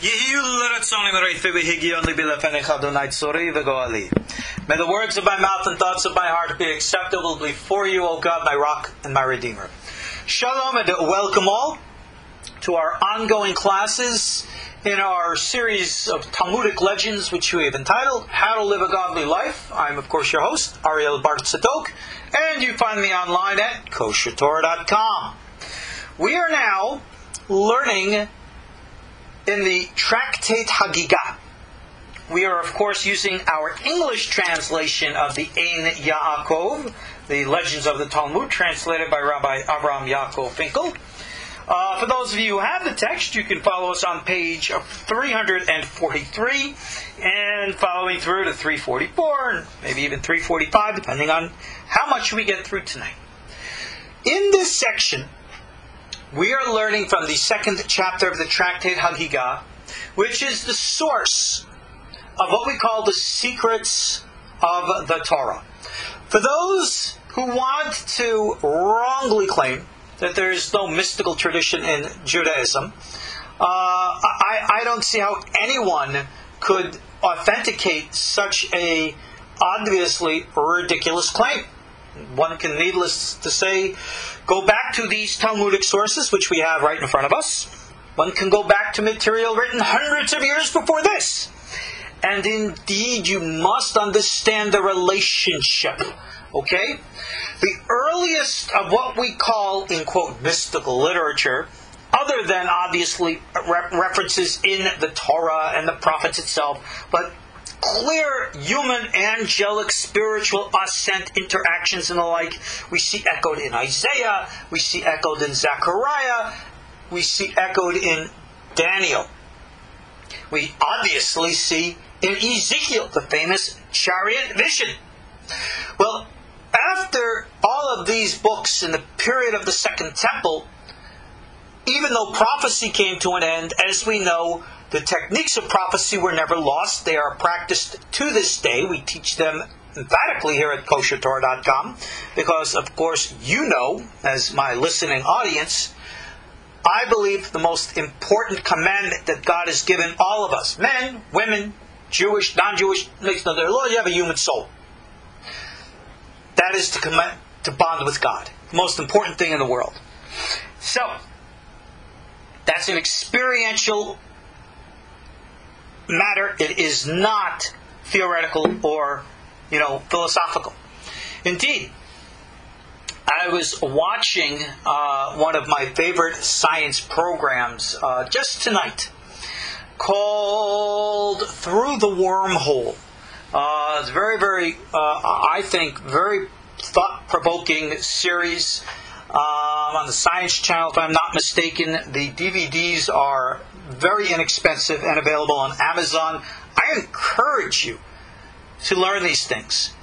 May the words of my mouth and thoughts of my heart be acceptable before you, O God, my rock and my redeemer. Shalom and welcome all to our ongoing classes in our series of Talmudic legends, which we have entitled How to Live a Godly Life. I'm, of course, your host, Ariel Bar Tzadok, and you find me online at KosherTorah.com. We are now learning in the Tractate Hagigah. We are, of course, using our English translation of the Ein Yaakov, the Legends of the Talmud, translated by Rabbi Avraham Yaakov Finkel. For those of you who have the text, you can follow us on page 343 and following through to 344 and maybe even 345, depending on how much we get through tonight. In this section, we are learning from the second chapter of the Tractate Hagigah, which is the source of what we call the secrets of the Torah. For those who want to wrongly claim that there is no mystical tradition in Judaism, I don't see how anyone could authenticate such a obviously ridiculous claim. One can, needless to say, go back to these Talmudic sources, which we have right in front of us. One can go back to material written hundreds of years before this. And indeed, you must understand the relationship. Okay? The earliest of what we call, in quote, mystical literature, other than obviously references in the Torah and the prophets itself, but clear human, angelic, spiritual, ascent interactions and the like, we see echoed in Isaiah, we see echoed in Zechariah, we see echoed in Daniel. We obviously see in Ezekiel, the famous chariot vision. Well, after all of these books in the period of the Second Temple, even though prophecy came to an end, as we know, the techniques of prophecy were never lost. They are practiced to this day. We teach them emphatically here at KosherTorah.com because, of course, you know, as my listening audience, I believe the most important commandment that God has given all of us, men, women, Jewish, non-Jewish, makes no difference. Lord, you have a human soul. That is to bond with God. The most important thing in the world. So, that's an experiential matter. It is not theoretical or, philosophical. Indeed, I was watching one of my favorite science programs just tonight called Through the Wormhole. It's very, very, I think, very thought-provoking series on the Science Channel, if I'm not mistaken. The DVDs are very inexpensive and available on Amazon. I encourage you to learn these things.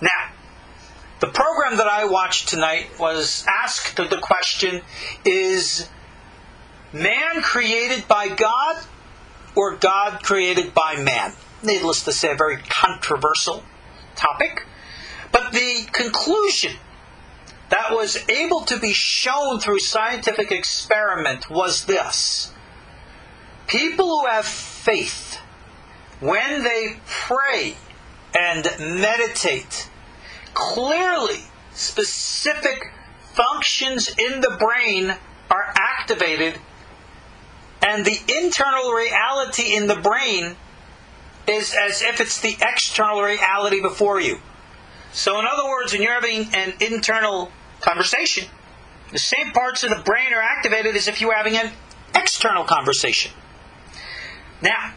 Now, the program that I watched tonight was asked the question, is man created by God or God created by man? Needless to say, a very controversial topic. But the conclusion that was able to be shown through scientific experiment was this. People who have faith, when they pray and meditate, clearly specific functions in the brain are activated, and the internal reality in the brain is as if it's the external reality before you. So in other words, when you're having an internal conversation, the same parts of the brain are activated as if you were having an external conversation. Now,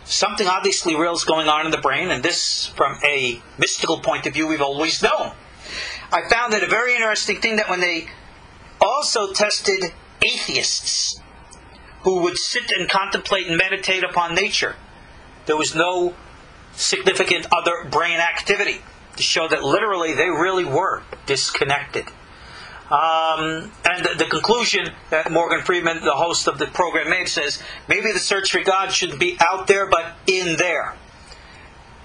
something obviously real is going on in the brain, and this, from a mystical point of view, we've always known. I found it a very interesting thing that when they also tested atheists who would sit and contemplate and meditate upon nature, there was no significant other brain activity to show that literally they really were disconnected. And the conclusion that Morgan Freeman, the host of the program, made says, maybe the search for God shouldn't be out there, but in there.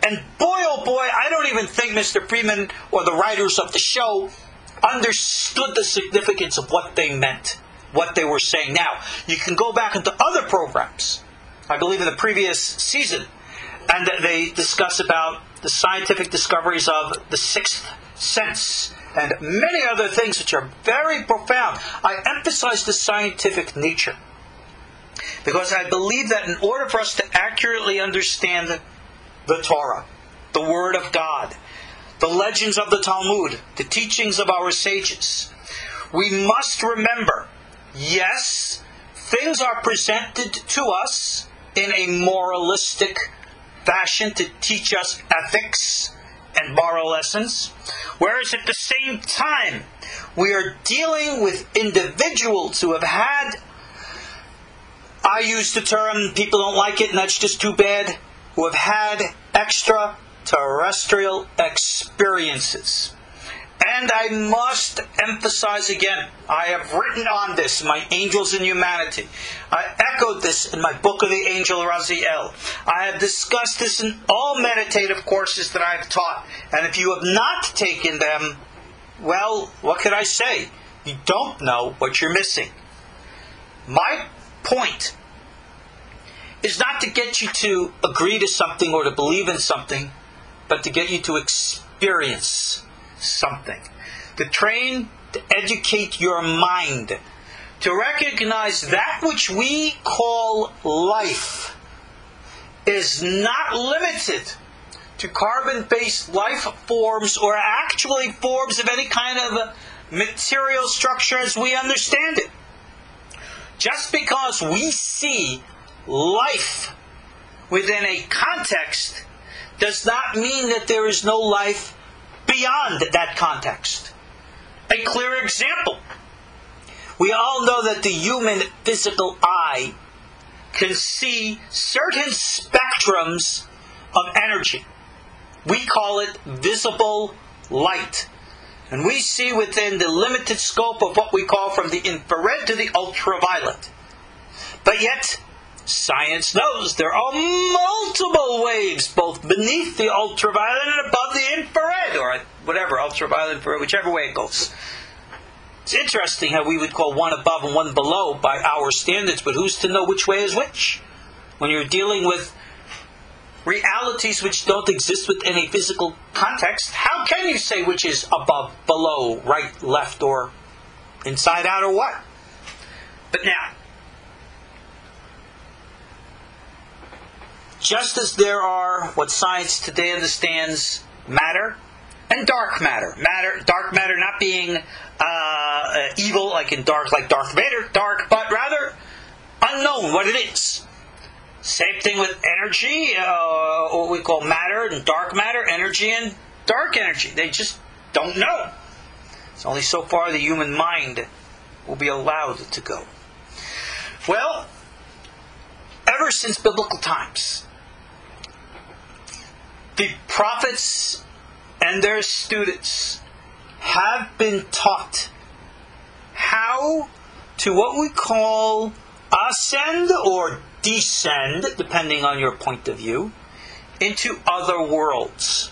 And boy, oh boy, I don't even think Mr. Freeman or the writers of the show understood the significance of what they meant, what they were saying. Now, you can go back into other programs I believe, in the previous season. And they discuss about the scientific discoveries of the sixth sense and many other things which are very profound. I emphasize the scientific nature because I believe that in order for us to accurately understand the Torah, the Word of God, the legends of the Talmud, the teachings of our sages, we must remember, yes, things are presented to us in a moralistic fashion to teach us ethics and moral lessons, whereas at the same time, we are dealing with individuals who have had, I use the term, people don't like it and that's just too bad, who have had extraterrestrial experiences. And I must emphasize again, I have written on this in my Angels in Humanity. I echoed this in my book of the Angel Raziel. I have discussed this in all meditative courses that I have taught. And if you have not taken them, well, what could I say? You don't know what you're missing. My point is not to get you to agree to something or to believe in something, but to get you to experience something. To train, to educate your mind. To recognize that which we call life is not limited to carbon-based life forms or actually forms of any kind of material structure as we understand it. Just because we see life within a context does not mean that there is no life beyond that context. A clear example. We all know that the human physical eye can see certain spectrums of energy. We call it visible light. And we see within the limited scope of what we call from the infrared to the ultraviolet. But yet, science knows there are multiple waves, both beneath the ultraviolet and above the infrared, or whatever, ultraviolet, infrared, whichever way it goes. It's interesting how we would call one above and one below by our standards, but who's to know which way is which? When you're dealing with realities which don't exist within a physical context, how can you say which is above, below, right, left, or inside out, or what? But now, just as there are what science today understands matter and dark matter. Dark matter not being evil like Darth Vader, dark, but rather unknown what it is. Same thing with energy, what we call matter and dark matter, energy and dark energy. They just don't know. It's only so far the human mind will be allowed to go. Well, ever since biblical times, the prophets and their students have been taught how to what we call ascend or descend, depending on your point of view, into other worlds.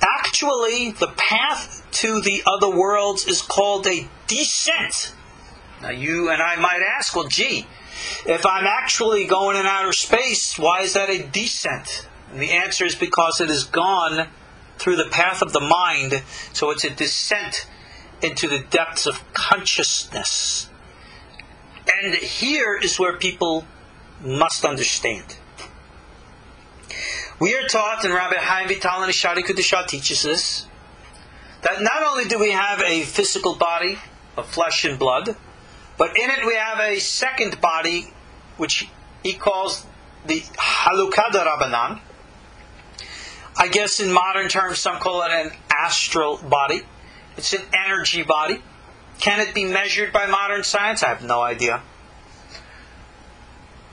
Actually, the path to the other worlds is called a descent. Now you and I might ask, well, gee, if I'm actually going in outer space, why is that a descent? And the answer is because it has gone through the path of the mind, so it's a descent into the depths of consciousness. And here is where people must understand. We are taught, and Rabbi Chaim Vital and Ishari Kudusha teaches this, that not only do we have a physical body of flesh and blood, but in it we have a second body, which he calls the Halukah Rabbanan. I guess in modern terms some call it an astral body. It's an energy body. Can it be measured by modern science? I have no idea.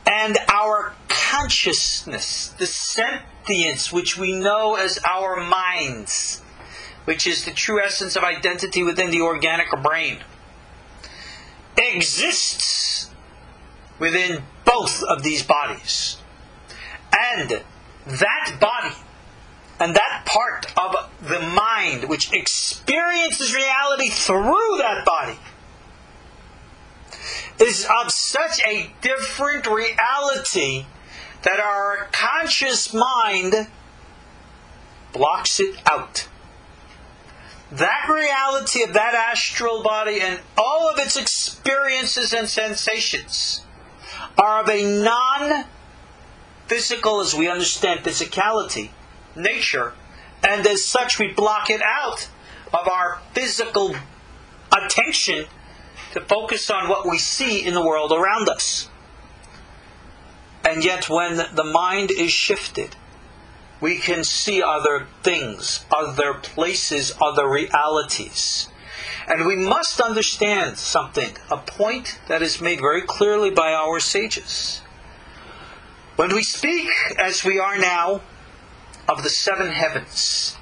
And our consciousness, the sentience which we know as our minds, which is the true essence of identity within the organic brain, exists within both of these bodies. And that body and that part of the mind which experiences reality through that body is of such a different reality that our conscious mind blocks it out. That reality of that astral body and all of its experiences and sensations are of a non-physical, as we understand physicality, nature, and as such we block it out of our physical attention to focus on what we see in the world around us. And yet when the mind is shifted, we can see other things, other places, other realities. And we must understand something, a point that is made very clearly by our sages. When we speak, as we are now, of the seven heavens,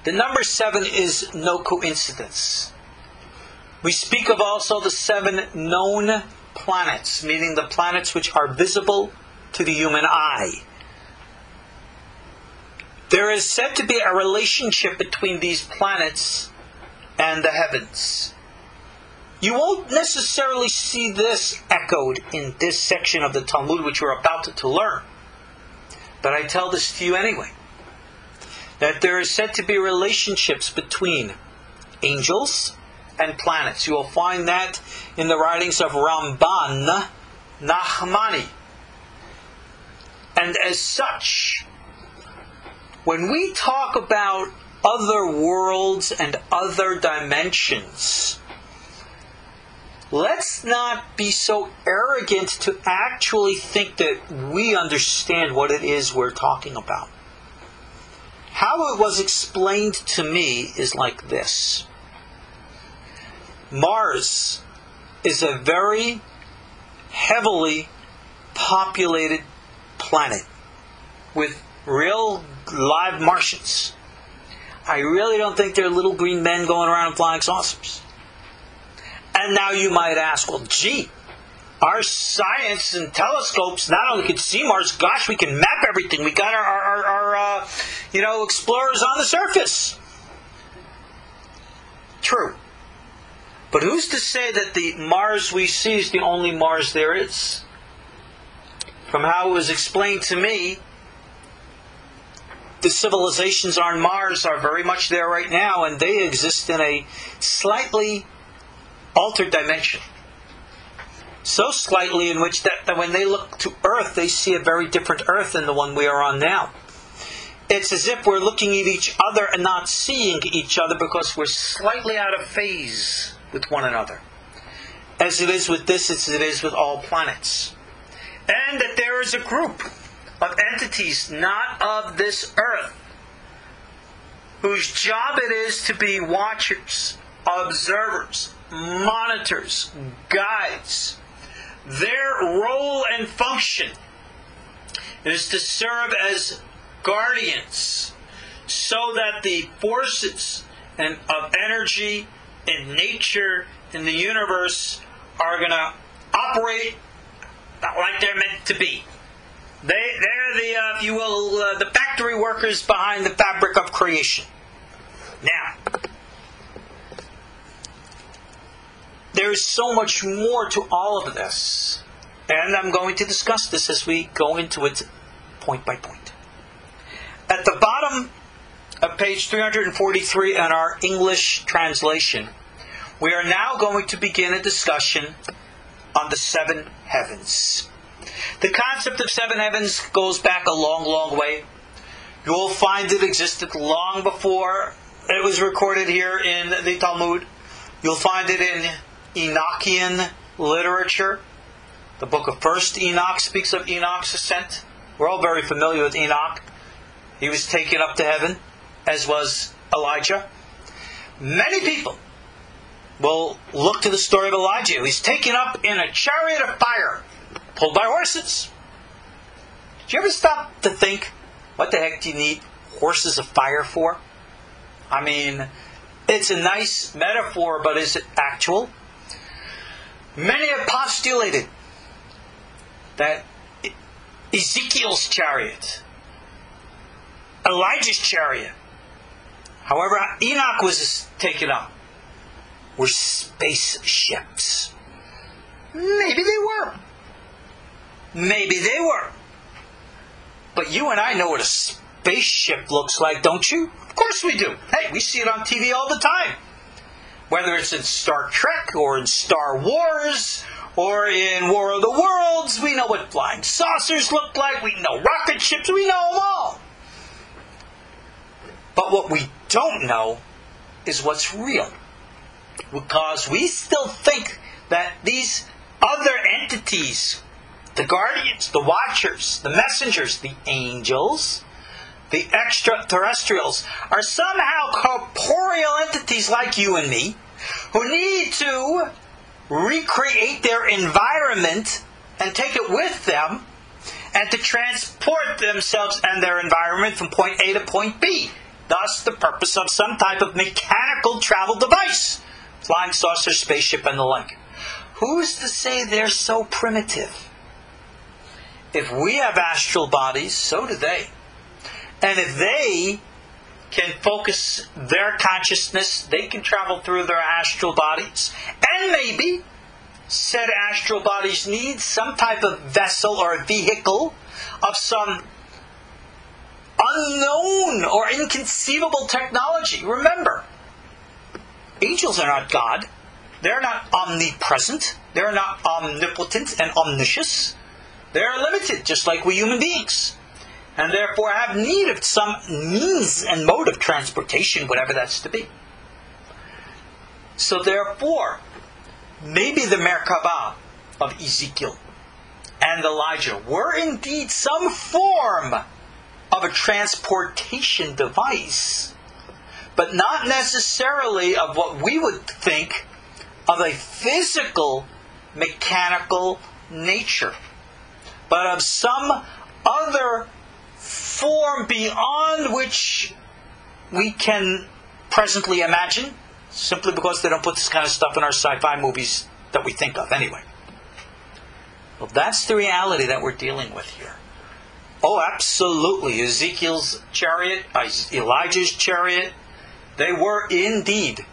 the number 7 is no coincidence. We speak of also the 7 known planets, meaning the planets which are visible to the human eye. There is said to be a relationship between these planets and the heavens. You won't necessarily see this echoed in this section of the Talmud which we're about to learn. But I tell this to you anyway. That there is said to be relationships between angels and planets. You will find that in the writings of Ramban Nachmani. And as such, when we talk about other worlds and other dimensions, let's not be so arrogant to actually think that we understand what it is we're talking about. How it was explained to me is like this. Mars is a very heavily populated planet with real live Martians. I really don't think they're little green men going around in flying saucers. And now you might ask, well, gee, our science and telescopes not only can see Mars, gosh, we can map everything. We got our explorers on the surface. True. But who's to say that the Mars we see is the only Mars there is? From how it was explained to me, the civilizations on Mars are very much there right now, and they exist in a slightly altered dimension. So slightly in which that when they look to Earth, they see a very different Earth than the one we are on now. It's as if we're looking at each other and not seeing each other because we're slightly out of phase with one another. As it is with this, as it is with all planets. And that there is a group of entities not of this earth whose job it is to be watchers, observers, monitors, guides. Their role and function is to serve as guardians so that the forces of energy in nature, in the universe, are going to operate like they're meant to be. They're the, if you will, the factory workers behind the fabric of creation. Now, there is so much more to all of this, and I'm going to discuss this as we go into it point by point. At the bottom of page 343 in our English translation, we are now going to begin a discussion on the 7 heavens. The concept of 7 heavens goes back a long, long way. You will find it existed long before it was recorded here in the Talmud. You'll find it in Enochian literature. The book of 1st Enoch speaks of Enoch's ascent. We're all very familiar with Enoch. He was taken up to heaven, as was Elijah. Many people will look to the story of Elijah. He's taken up in a chariot of fire, pulled by horses. Did you ever stop to think, what the heck do you need horses of fire for? I mean, it's a nice metaphor, but is it actual? Many have postulated that Ezekiel's chariot, Elijah's chariot, however Enoch was taken up, were spaceships. Maybe they were. Maybe they were. But you and I know what a spaceship looks like, don't you? Of course we do. Hey, we see it on TV all the time. Whether it's in Star Trek or in Star Wars or in War of the Worlds, we know what flying saucers look like. We know rocket ships. We know them all. But what we don't know is what's real. Because we still think that these other entities, the guardians, the watchers, the messengers, the angels, the extraterrestrials, are somehow corporeal entities like you and me, who need to recreate their environment and take it with them, and to transport themselves and their environment from point A to point B. Thus, the purpose of some type of mechanical travel device, flying saucer, spaceship, and the like. Who's to say they're so primitive? If we have astral bodies, so do they. And if they can focus their consciousness, they can travel through their astral bodies. And maybe said astral bodies need some type of vessel or a vehicle of some unknown or inconceivable technology. Remember, angels are not God. They're not omnipresent. They're not omnipotent and omniscient. They're limited, just like we human beings. And therefore have need of some means and mode of transportation, whatever that's to be. So therefore, maybe the Merkabah of Ezekiel and Elijah were indeed some form of a transportation device, but not necessarily of what we would think of a physical, mechanical nature, but of some other form beyond which we can presently imagine, simply because they don't put this kind of stuff in our sci-fi movies that we think of anyway. Well, that's the reality that we're dealing with here. Oh, absolutely. Ezekiel's chariot, Elijah's chariot, they were indeed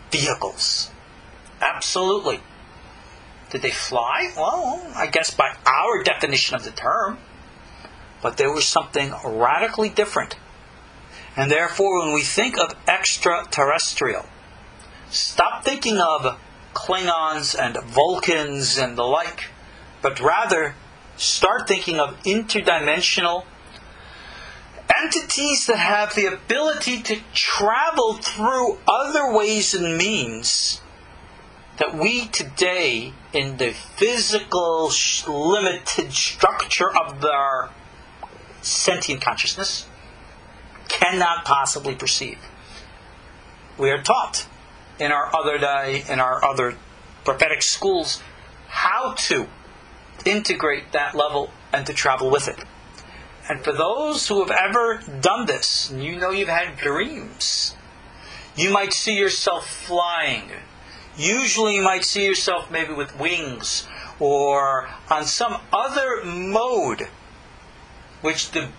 vehicles. Absolutely. Did they fly? Well, I guess by our definition of the term. But there was something radically different. And therefore, when we think of extraterrestrial, stop thinking of Klingons and Vulcans and the like, but rather start thinking of interdimensional entities that have the ability to travel through other ways and means that we today, in the physical limited structure of their sentient consciousness, cannot possibly perceive. We are taught in our other prophetic schools how to integrate that level and to travel with it. And for those who have ever done this, and you know you've had dreams, you might see yourself flying. Usually you might see yourself maybe with wings or on some other mode which the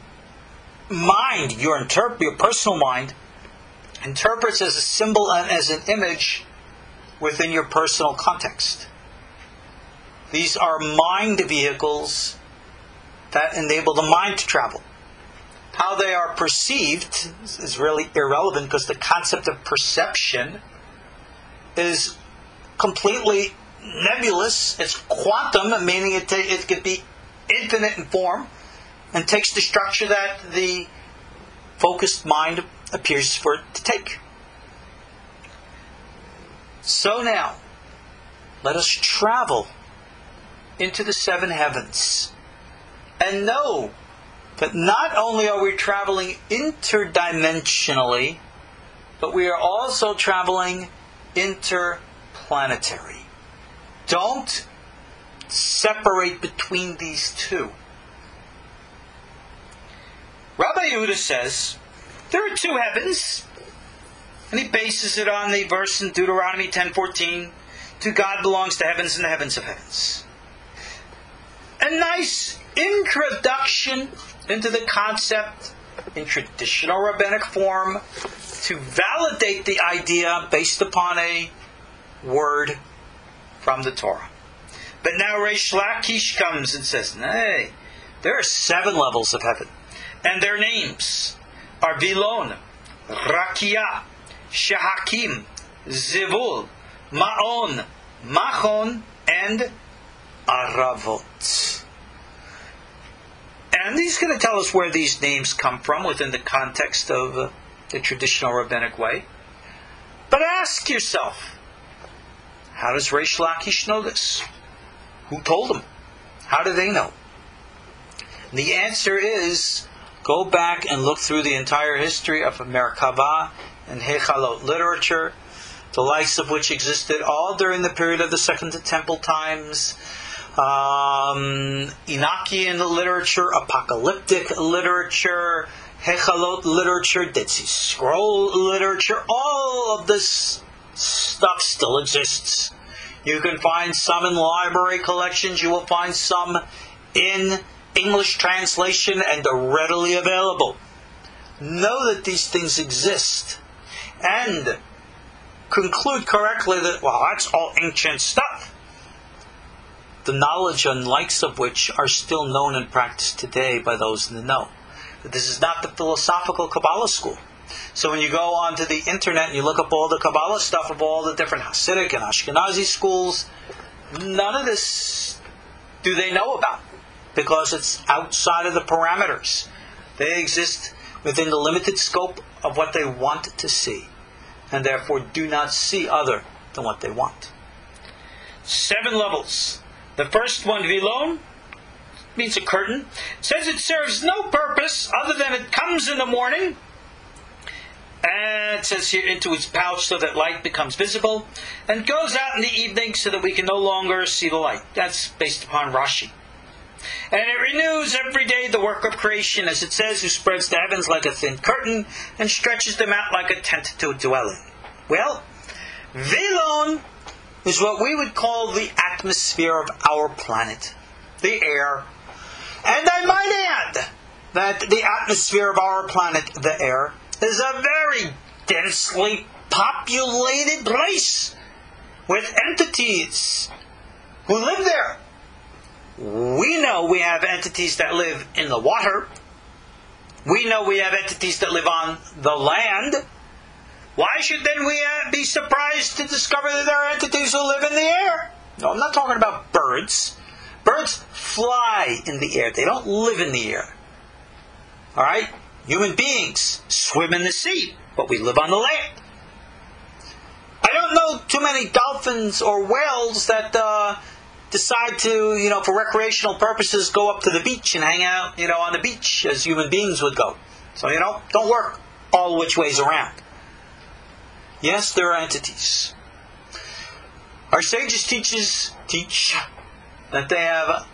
mind, your personal mind, interprets as a symbol and as an image within your personal context. These are mind vehicles that enable the mind to travel. How they are perceived is really irrelevant, because the concept of perception is completely nebulous. It's quantum, meaning it could be infinite in form, and takes the structure that the focused mind appears for it to take. So now, let us travel into the seven heavens and know that not only are we traveling interdimensionally, but we are also traveling interplanetary. Don't separate between these two. Rabbi Yehuda says there are two heavens, and he bases it on the verse in Deuteronomy 10:14, "To God belongs the heavens and the heavens of heavens." A nice introduction into the concept in traditional rabbinic form to validate the idea based upon a word from the Torah. But now Reish Lakish comes and says, hey, there are 7 levels of heaven. And their names are Vilon, Rakia, Shahakim, Zivul, Ma'on, Machon, and Aravot. And he's going to tell us where these names come from within the context of the traditional rabbinic way. But ask yourself, how does Reish Lakish know this? Who told him? How do they know? And the answer is, go back and look through the entire history of Merkava and Hechalot literature, the likes of which existed all during the period of the Second Temple times, Enochian literature, apocalyptic literature, Hechalot literature, Dead Sea Scroll literature. All of this stuff still exists. You can find some in library collections. You will find some in English translation and are readily available. Know that these things exist and conclude correctly that, well, that's all ancient stuff. The knowledge and likes of which are still known and practiced today by those in the know. But this is not the philosophical Kabbalah school. So when you go onto the internet and you look up all the Kabbalah stuff of all the different Hasidic and Ashkenazi schools, none of this do they know about, because it's outside of the parameters. They exist within the limited scope of what they want to see, and therefore do not see other than what they want. 7 levels. The first one, Vilon, means a curtain. It says it serves no purpose other than it comes in the morning, and it says here, into its pouch so that light becomes visible, and goes out in the evening so that we can no longer see the light. That's based upon Rashi. And it renews every day the work of creation, as it says, who spreads the heavens like a thin curtain and stretches them out like a tent to dwell in. Well, Vilon is what we would call the atmosphere of our planet, the air. And I might add that the atmosphere of our planet, the air, is a very densely populated place with entities who live there. We know we have entities that live in the water. We know we have entities that live on the land. Why should then we be surprised to discover that there are entities who live in the air? No, I'm not talking about birds. Birds fly in the air. They don't live in the air. All right? Human beings swim in the sea, but we live on the land. I don't know too many dolphins or whales that decide to, for recreational purposes, go up to the beach and hang out, on the beach as human beings would go. So, don't work all which ways around. Yes, there are entities. Our sages teach that they have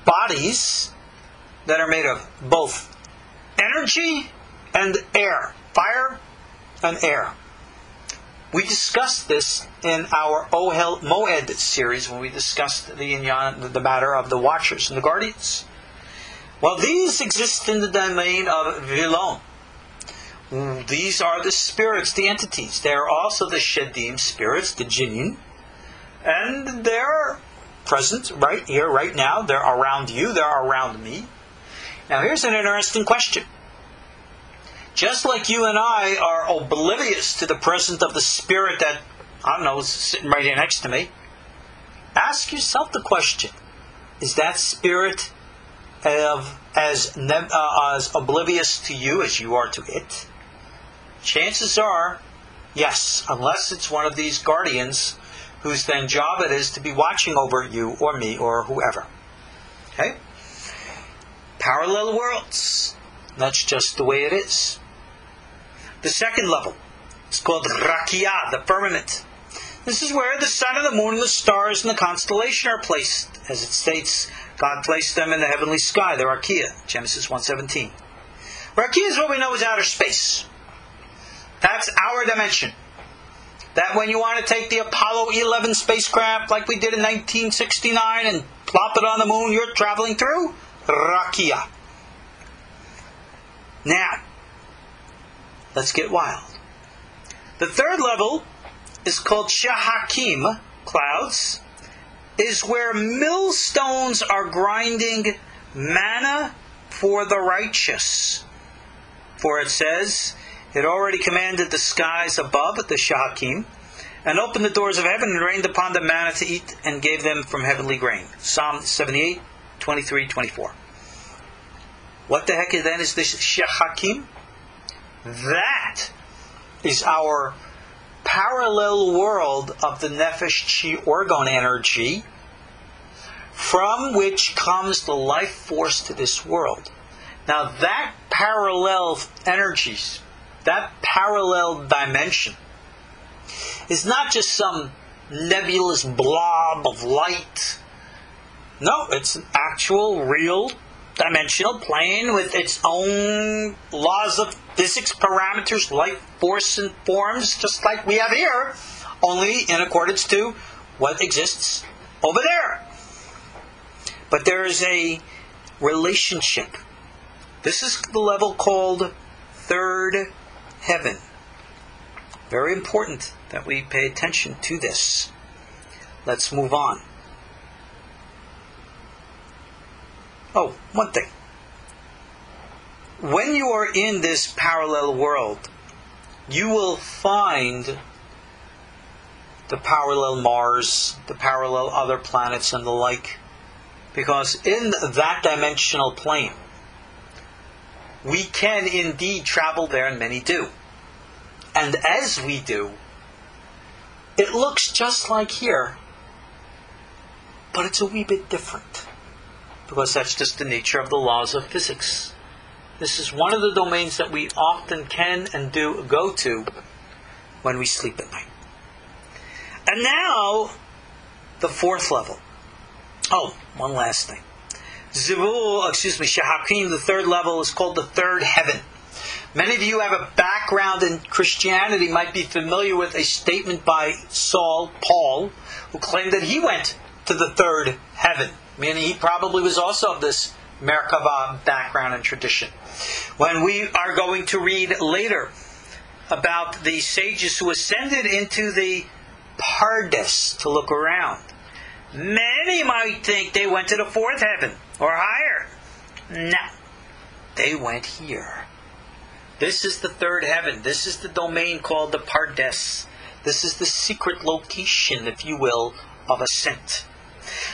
bodies that are made of both energy and air, fire and air. We discussed this in our Ohel Moed series when we discussed the matter of the Watchers and the Guardians. Well, these exist in the domain of Vilon. These are the spirits, the entities. They are also the Shedim spirits, the Jinnin. And they're present right here, right now. They're around you. They're around me. Now, here's an interesting question. Just like you and I are oblivious to the presence of the spirit that, is sitting right here next to me, ask yourself the question, is that spirit as oblivious to you as you are to it? Chances are, yes, unless it's one of these guardians whose then job it is to be watching over you or me or whoever. Okay? Parallel worlds. That's just the way it is. The second level is called Rakia, the firmament. This is where the sun and the moon and the stars and the constellation are placed. As it states, God placed them in the heavenly sky, the Rakia, Genesis 1:17. Rakia is what we know as outer space. That's our dimension. That when you want to take the Apollo 11 spacecraft like we did in 1969 and plop it on the moon, you're traveling through Rakia. Now, let's get wild. The third level is called Shahakim, clouds. is where millstones are grinding manna for the righteous. For it says, it already commanded the skies above, the Shahakim, and opened the doors of heaven and rained upon them manna to eat and gave them from heavenly grain. Psalm 78, 23, 24. What the heck then is this Shahakim? That is our parallel world of the Nefesh Chi orgone energy, from which comes the life force to this world. Now that parallel energies, that parallel dimension, is not just some nebulous blob of light. No, it's an actual, real, dimensional plane with its own laws of physics, parameters, life force, and forms, just like we have here, only in accordance to what exists over there. But there is a relationship. This is the level called third heaven. Very important that we pay attention to this. Let's move on. Oh, one thing. When you are in this parallel world, you will find the parallel Mars, the parallel other planets and the like. Because in that dimensional plane, we can indeed travel there, and many do. And as we do, it looks just like here, but it's a wee bit different. Because that's just the nature of the laws of physics. This is one of the domains that we often can and do go to when we sleep at night. And now, the fourth level. Oh, one last thing. Shahakim, the third level, is called the third heaven. Many of you have a background in Christianity, might be familiar with a statement by Paul, who claimed that he went to the third heaven. Meaning he probably was also of this Merkava background and tradition. When we are going to read later about the sages who ascended into the Pardes to look around, many might think they went to the fourth heaven or higher. No, they went here. This is the third heaven. This is the domain called the Pardes. This is the secret location, if you will, of ascent.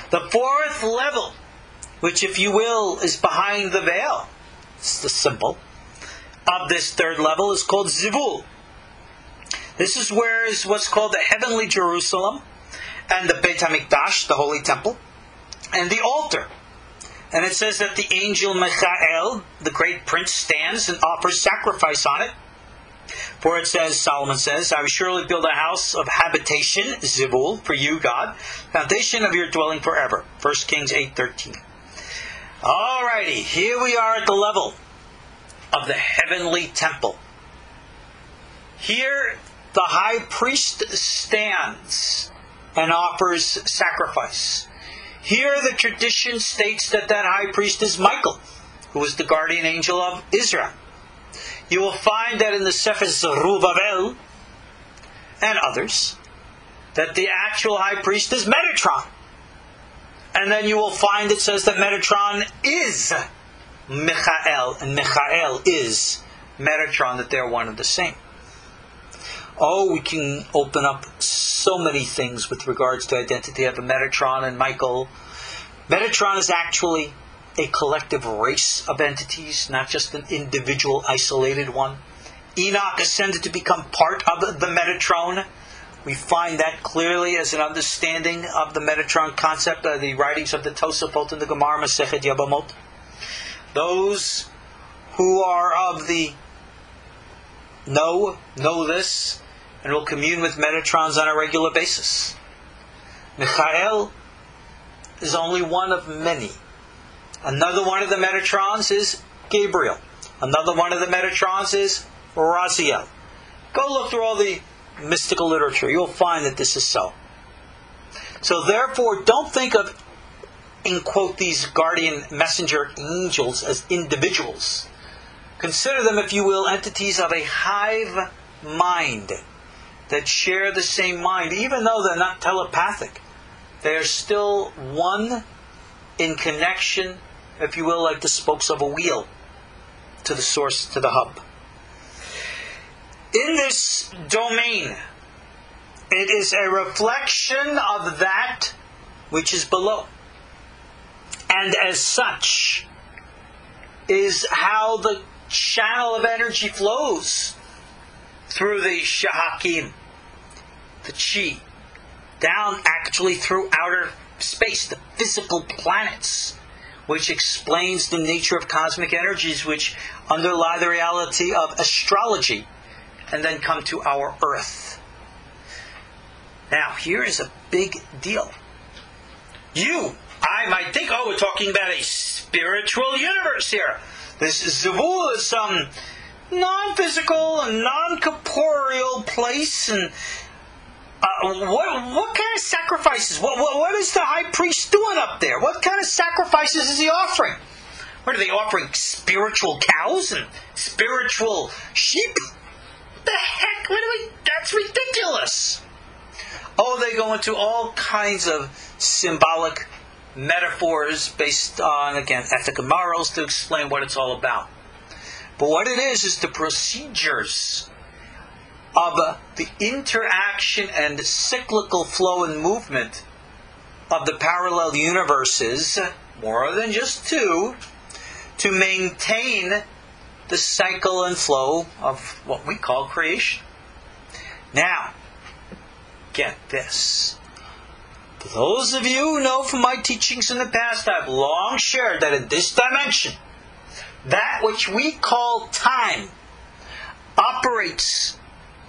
The fourth level, which, if you will, is behind the veil, it's the symbol of this third level, is called Zivul. This is where is what's called the heavenly Jerusalem, and the Beit HaMikdash, the holy temple, and the altar. And it says that the angel Michael, the great prince, stands and offers sacrifice on it. For it says, Solomon says, I will surely build a house of habitation, Zivul, for you, God, foundation of your dwelling forever. 1 Kings 8:13. Alrighty, here we are at the level of the heavenly temple. Here, the high priest stands and offers sacrifice. Here, the tradition states that high priest is Michael, who is the guardian angel of Israel. You will find that in the Sefer Zerubbabel and others, that the actual high priest is Metatron. And then you will find it says that Metatron is Michael, and Michael is Metatron, that they're one and the same. Oh, we can open up so many things with regards to identity of a Metatron and Michael. Metatron is actually a collective race of entities, not just an individual isolated one. Enoch ascended to become part of the Metatron. We find that clearly as an understanding of the Metatron concept by the writings of the Tosafot and the Gemara Masechet Yabamot. Those who are of the know this and will commune with Metatrons on a regular basis. Michael is only one of many. Another one of the Metatrons is Gabriel. Another one of the Metatrons is Raziel. Go look through all the mystical literature. You'll find that this is so. So therefore, don't think of, in quote, these guardian messenger angels as individuals. Consider them, if you will, entities of a hive mind that share the same mind, even though they're not telepathic. They are still one in connection, if you will, like the spokes of a wheel, to the source, to the hub. In this domain, it is a reflection of that which is below. And as such, is how the channel of energy flows through the Shahakim, the Chi, down actually through outer space, the physical planets, which explains the nature of cosmic energies which underlie the reality of astrology, and then come to our Earth. Now, here is a big deal. I might think, we're talking about a spiritual universe here. This Zivul is some non-physical and non-corporeal place, and what kind of sacrifices? What is the high priest doing up there? What kind of sacrifices is he offering? What are they offering? Spiritual cows and spiritual sheep? What the heck? That's ridiculous. They go into all kinds of symbolic metaphors based on, again, ethic and morals to explain what it's all about. But what it is the procedures of the interaction and cyclical flow and movement of the parallel universes, more than just two, to maintain the cycle and flow of what we call creation. Now, get this. For those of you who know from my teachings in the past, I've long shared that in this dimension, that which we call time operates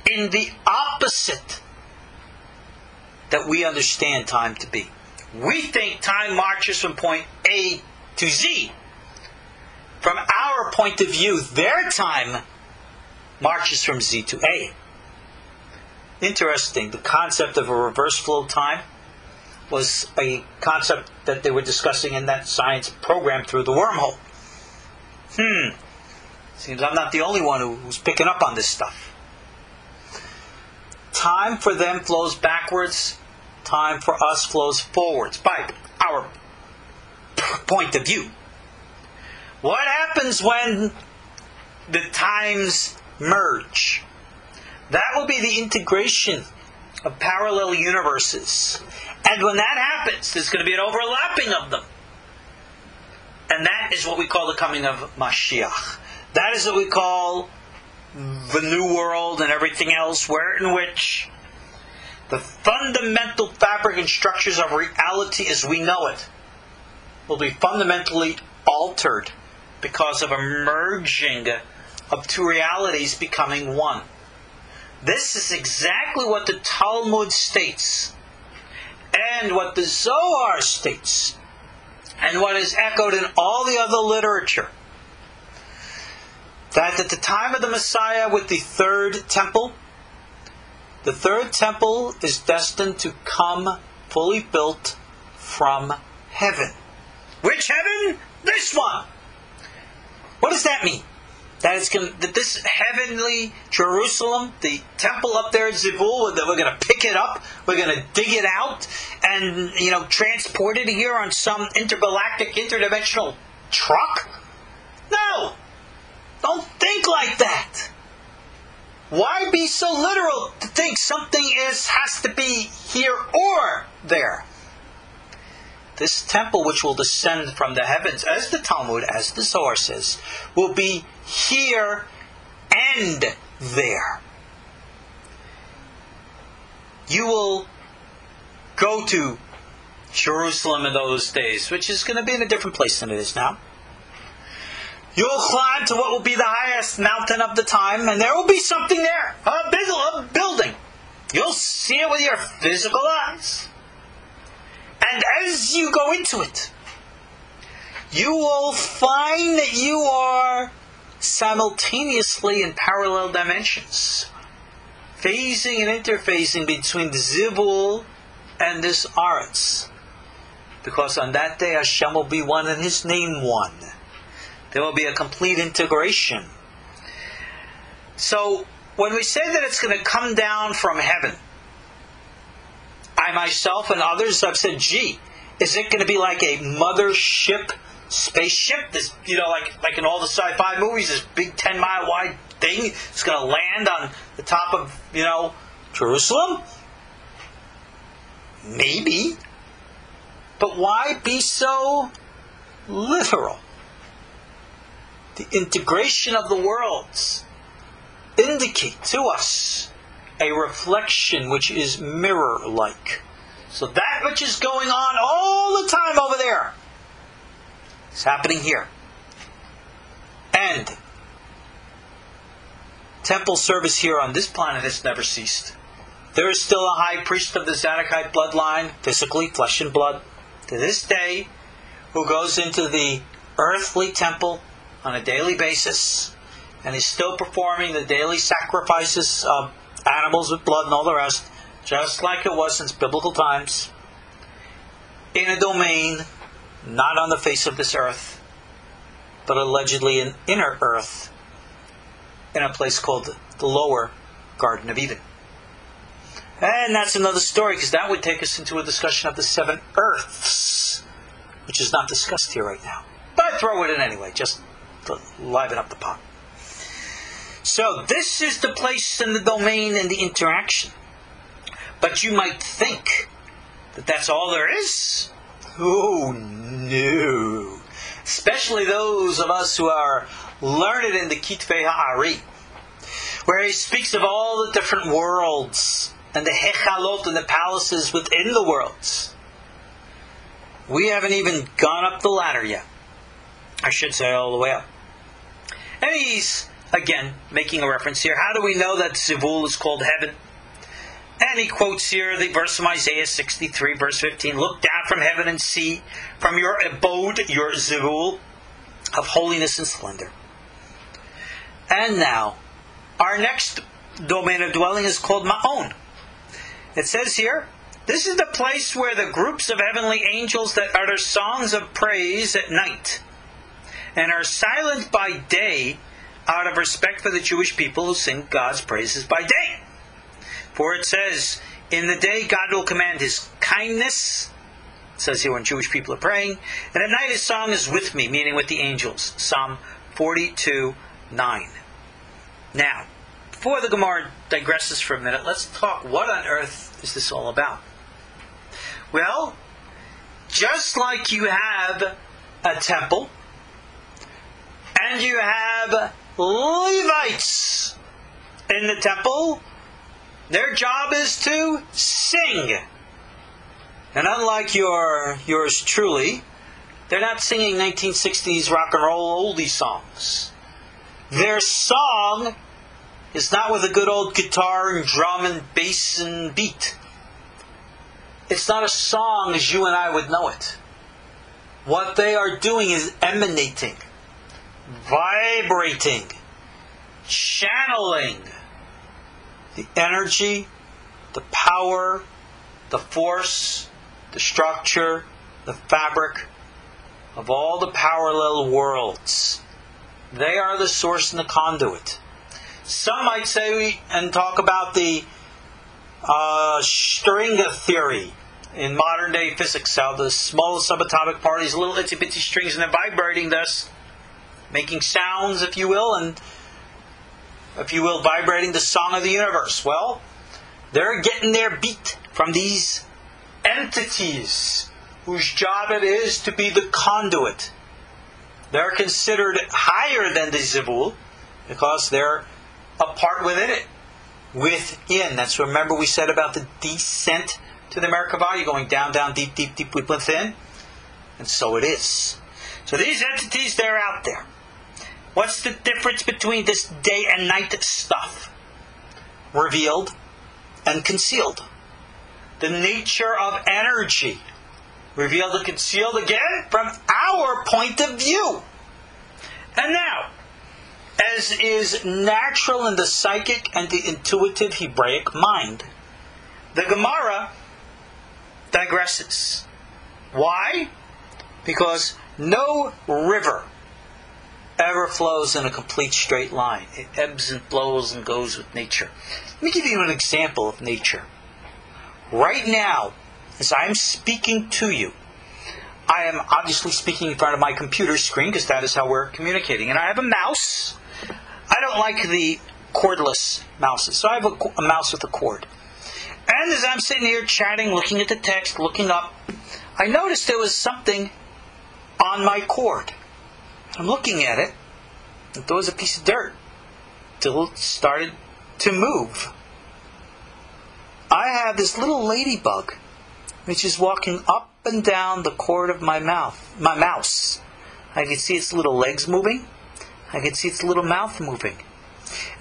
in the opposite that we understand time to be. We think time marches from point A to Z. From our point of view, their time marches from Z to A. Interesting, the concept of a reverse flow time was a concept that they were discussing in that science program through the wormhole. Seems I'm not the only one who's picking up on this stuff. Time for them flows backwards. Time for us flows forwards by our point of view. What happens when the times merge? That will be the integration of parallel universes. And when that happens, there's going to be an overlapping of them. And that is what we call the coming of Mashiach. That is what we call the new world and everything else, in which the fundamental fabric and structures of reality as we know it will be fundamentally altered because of a merging of two realities becoming one. This is exactly what the Talmud states, and what the Zohar states, and what is echoed in all the other literature. That at the time of the Messiah with the third temple is destined to come fully built from heaven. Which heaven? This one! What does that mean? That this heavenly Jerusalem, the temple up there at Zivul, that we're going to pick it up, we're going to dig it out, and transport it here on some intergalactic, interdimensional truck? No! Don't think like that! Why be so literal to think something has to be here or there? This temple which will descend from the heavens, as the Talmud, as the Zohar says, will be here and there. You will go to Jerusalem in those days, which is going to be in a different place than it is now. You'll climb to what will be the highest mountain of the time, and there will be something there, a building. You'll see it with your physical eyes. And as you go into it, you will find that you are simultaneously in parallel dimensions, phasing and interfacing between the Zivul and this Aretz. Because on that day Hashem will be one and His name one. There will be a complete integration. So, when we say that it's going to come down from heaven, I I myself and others have said, gee, is it going to be like a mothership spaceship? This, like in all the sci-fi movies, this big 10-mile wide thing is going to land on the top of, Jerusalem? Maybe. But why be so literal? The integration of the worlds indicate to us a reflection which is mirror-like. So that which is going on all the time over there is happening here. And temple service here on this planet has never ceased. There is still a high priest of the Tzadokite bloodline, physically, flesh and blood, to this day, who goes into the earthly temple on a daily basis and is still performing the daily sacrifices of animals with blood and all the rest, just like it was since biblical times, in a domain not on the face of this earth, but allegedly an inner earth, in a place called the lower Garden of Eden. And that's another story, because that would take us into a discussion of the 7 earths, which is not discussed here right now. But I throw it in anyway, just to liven up the pot. So this is the place and the domain and the interaction. But you might think that that's all there is. Oh, no. Especially those of us who are learned in the Kitvei Ha'ari, where he speaks of all the different worlds and the hechalot and the palaces within the worlds. We haven't even gone up the ladder yet. I should say all the way up. And he's, again, making a reference here. How do we know that Zivul is called heaven? And he quotes here the verse from Isaiah 63, verse 15. Look down from heaven and see from your abode, your Zivul, of holiness and splendor. And now, our next domain of dwelling is called Ma'on. It says here, this is the place where the groups of heavenly angels that utter songs of praise at night and are silent by day out of respect for the Jewish people who sing God's praises by day. For it says, in the day God will command His kindness, it says here when Jewish people are praying, and at night His song is with me, meaning with the angels. Psalm 42:9. Now, before the Gemara digresses for a minute, let's talk, what on earth is this all about? Well, just like you have a temple, and you have Levites in the temple, their job is to sing. And unlike yours truly, they're not singing 1960s rock and roll oldie songs. Their song is not with a good old guitar and drum and bass and beat. It's not a song as you and I would know it. What they are doing is emanating, vibrating, channeling the energy, the power, the force, the structure, the fabric of all the parallel worlds. They are the source and the conduit. Some might say and talk about the string theory in modern day physics, how the smallest subatomic particles, little itsy bitsy strings, and they're vibrating, thus making sounds, if you will, and vibrating the song of the universe. Well, they're getting their beat from these entities whose job it is to be the conduit. They're considered higher than the Zivul because they're a part within it. Within. That's, remember we said about the descent to the Merkavah. You're going down, down, deep, deep, deep within. And so it is. So these entities, they're out there. What's the difference between this day and night stuff? Revealed and concealed. The nature of energy. Revealed and concealed again from our point of view. And now, as is natural in the psychic and the intuitive Hebraic mind, the Gemara digresses. Why? Because no river ever flows in a complete straight line. It ebbs and flows and goes with nature. Let me give you an example of nature. Right now, as I am speaking to you, I am obviously speaking in front of my computer screen because that is how we're communicating. And I have a mouse. I don't like the cordless mouses, so I have a mouse with a cord. And as I'm sitting here chatting, looking at the text, looking up, I noticed there was something on my cord. I'm looking at it, and there was a piece of dirt till it started to move. I have this little ladybug which is walking up and down the cord of my mouse. I can see its little legs moving. I can see its little mouth moving.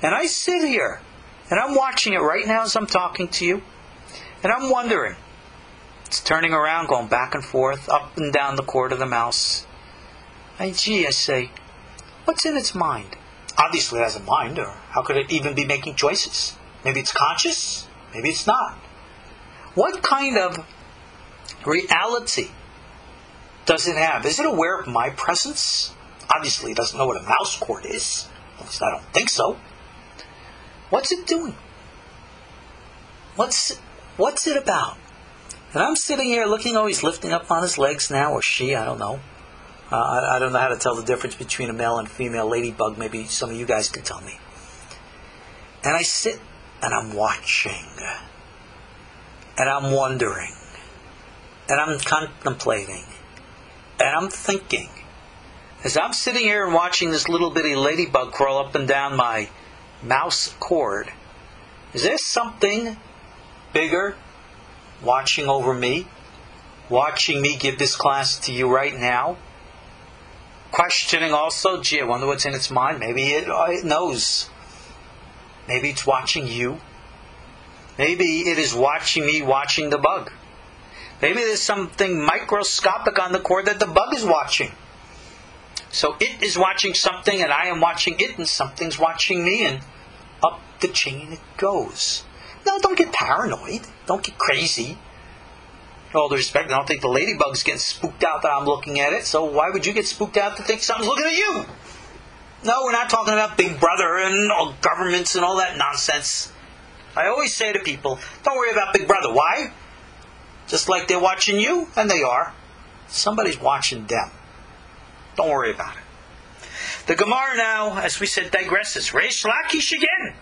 And I sit here, and I'm watching it right now as I'm talking to you, and I'm wondering. It's turning around, going back and forth, up and down the cord of the mouse. I say, what's in its mind? Obviously it has a mind, or how could it even be making choices? Maybe it's conscious, maybe it's not. What kind of reality does it have? Is it aware of my presence? Obviously it doesn't know what a mouse cord is. At least I don't think so. What's it doing? What's it about? And I'm sitting here looking, he's lifting up on his legs now, or she, I don't know. I don't know how to tell the difference between a male and female ladybug. Maybe some of you guys can tell me. And I sit and I'm watching. And I'm wondering. And I'm contemplating. And I'm thinking. As I'm sitting here and watching this little bitty ladybug crawl up and down my mouse cord, is there something bigger watching over me? Watching me give this class to you right now? Questioning also, I wonder what's in its mind. Maybe it knows. Maybe it's watching you. Maybe it is watching me watching the bug. Maybe there's something microscopic on the cord that the bug is watching. So it is watching something and I am watching it and something's watching me, and up the chain it goes. No, don't get paranoid. Don't get crazy. With all due respect, I don't think the ladybug's getting spooked out that I'm looking at it, so why would you get spooked out to think something's looking at you? No, we're not talking about Big Brother and all governments and all that nonsense. I always say to people, don't worry about Big Brother. Why? Just like they're watching you, and they are. Somebody's watching them. Don't worry about it. The Gemara now, as we said, digresses. Reish Lakish again.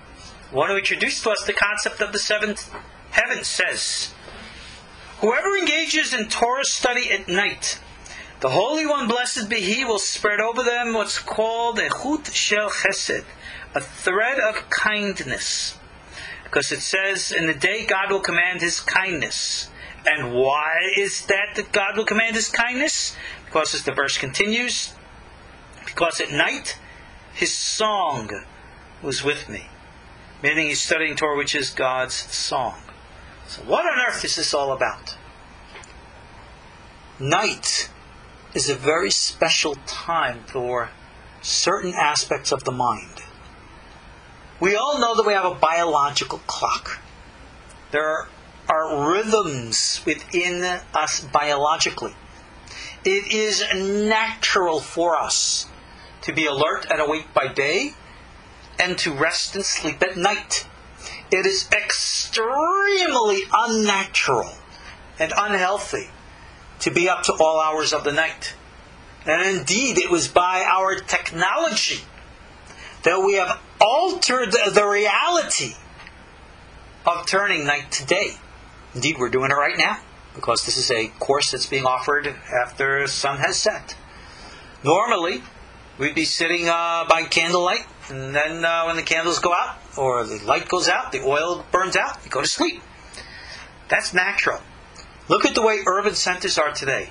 One who introduced to us the concept of the seventh heaven says, whoever engages in Torah study at night, the Holy One, blessed be He, will spread over them what's called a chut shel chesed, a thread of kindness. Because it says, in the day God will command His kindness. And why is that God will command His kindness? Because as the verse continues, because at night His song was with me. Meaning He's studying Torah, which is God's song. So what on earth is this all about? Night is a very special time for certain aspects of the mind. We all know that we have a biological clock. There are rhythms within us biologically. It is natural for us to be alert and awake by day and to rest and sleep at night. It is extremely unnatural and unhealthy to be up to all hours of the night. And indeed, it was by our technology that we have altered the reality of turning night to day. Indeed, we're doing it right now, because this is a course that's being offered after the sun has set. Normally, we'd be sitting by candlelight, and then when the candles go out, or the light goes out, the oil burns out, you go to sleep. That's natural. Look at the way urban centers are today.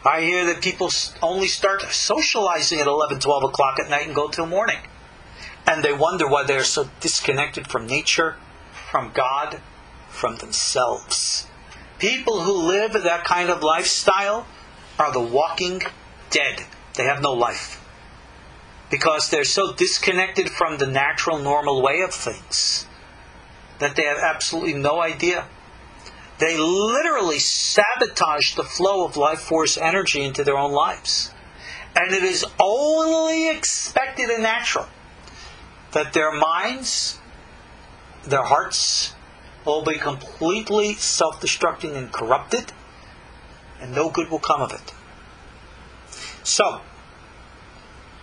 I hear that people only start socializing at 11, 12 o'clock at night and go till morning. And they wonder why they're so disconnected from nature, from God, from themselves. People who live that kind of lifestyle are the walking dead. They have no life. Because they're so disconnected from the natural, normal way of things that they have absolutely no idea. They literally sabotage the flow of life force energy into their own lives. And it is only expected and natural that their minds, their hearts, will be completely self-destructing and corrupted, and no good will come of it. So,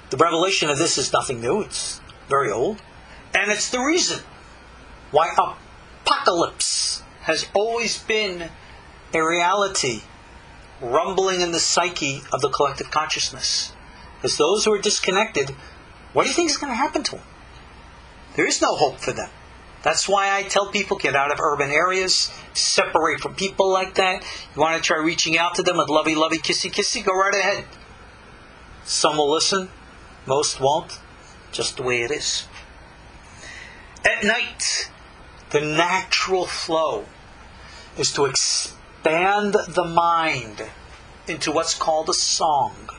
the revelation of this is nothing new. It's very old. And it's the reason why apocalypse has always been a reality rumbling in the psyche of the collective consciousness. Because those who are disconnected, what do you think is going to happen to them? There is no hope for them. That's why I tell people, get out of urban areas, separate from people like that. You want to try reaching out to them with lovey, kissy, kissy, go right ahead. Some will listen, most won't. Just the way it is. At night, the natural flow is to expand the mind into what's called a song,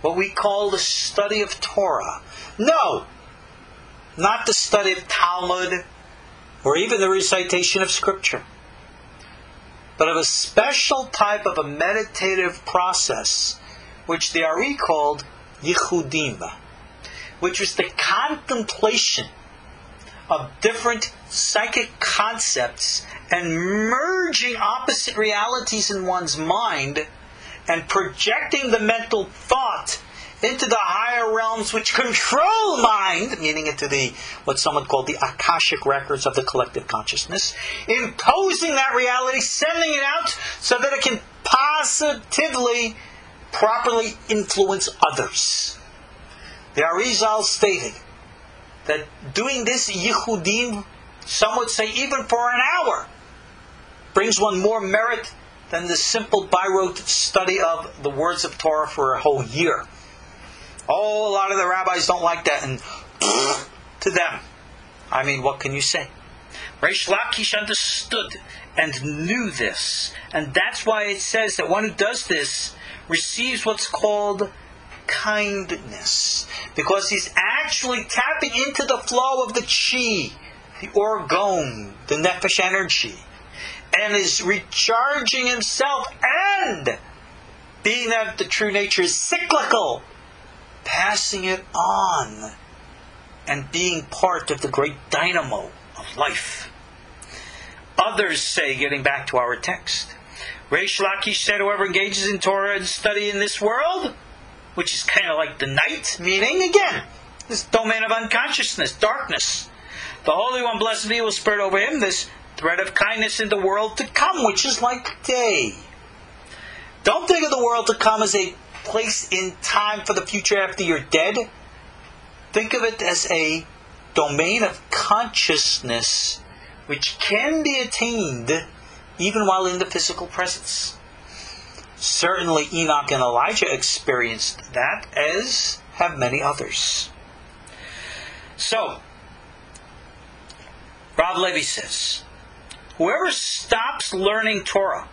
what we call the study of Torah. No, not the study of Talmud or even the recitation of Scripture, but of a special type of a meditative process which the Ari called Yichudim, which was the contemplation of different psychic concepts and merging opposite realities in one's mind and projecting the mental thought into the higher realms which control mind, meaning into the what some would call the Akashic records of the collective consciousness, imposing that reality, sending it out so that it can positively, properly influence others. The Arizal stated that doing this yichudim, some would say even for an hour, brings one more merit than the simple by-rote study of the words of Torah for a whole year. Oh, a lot of the rabbis don't like that, and to them, I mean, what can you say? Reish Lakish understood and knew this, and that's why it says that one who does this receives what's called kindness, because he's actually tapping into the flow of the chi, the orgon, the nefesh energy, and is recharging himself, and being that the true nature is cyclical, passing it on and being part of the great dynamo of life. Others say, getting back to our text, Reish Lakish said, whoever engages in Torah and study in this world, which is kind of like the night, meaning, again, this domain of unconsciousness, darkness, the Holy One, blessed be, will spread over him this thread of kindness in the world to come, which is like day. Don't think of the world to come as a place in time for the future after you're dead. Think of it as a domain of consciousness which can be attained even while in the physical presence. Certainly Enoch and Elijah experienced that, as have many others. So, Rav Levi says, whoever stops learning Torah